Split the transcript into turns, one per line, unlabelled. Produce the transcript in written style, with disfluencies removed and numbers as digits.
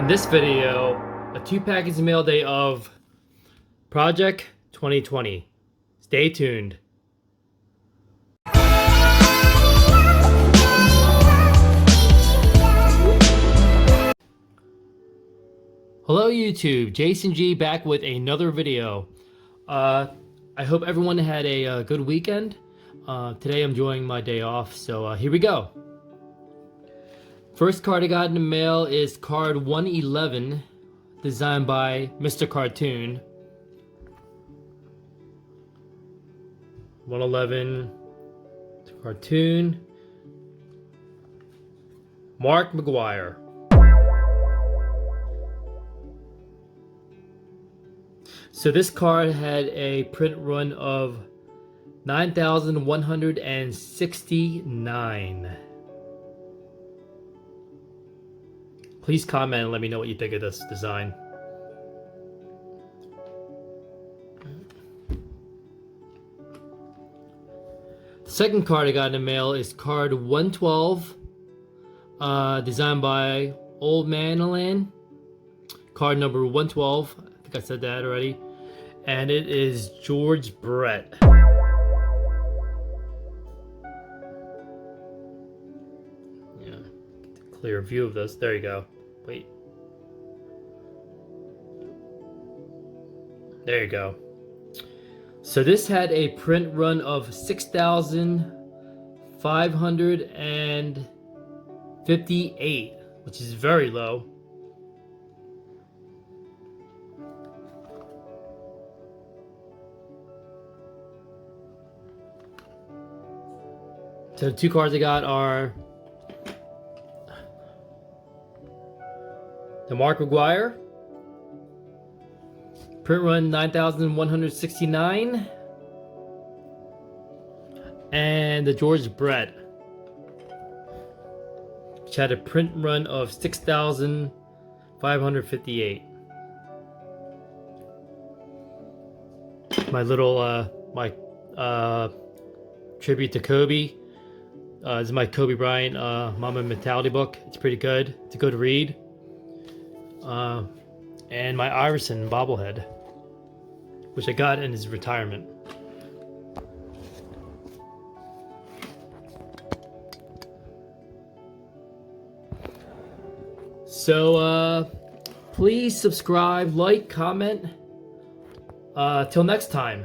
In this video, a 2-package mail day of Project 2020. Stay tuned. Hello YouTube, Jason G back with another video. I hope everyone had a good weekend. Today I'm enjoying my day off, so here we go. First card I got in the mail is card 111, designed by Mr. Cartoon. 111, Cartoon, McGwire. So this card had a print run of 9,169. Please comment and let me know what you think of this design. The second card I got in the mail is card 112, designed by Old Man. Card number 112. I think I said that already. And it is George Brett. Yeah, get a clear view of this. There you go. Wait. There you go. So this had a print run of 6,558, which is very low. So the two cards I got are the McGwire, print run 9,169, and the George Brett, which had a print run of 6,558. My little tribute to Kobe. This is my Kobe Bryant Mama Mentality book. It's pretty good. It's a good read. And my Iverson bobblehead, which I got in his retirement. So please subscribe, like, comment. Till next time.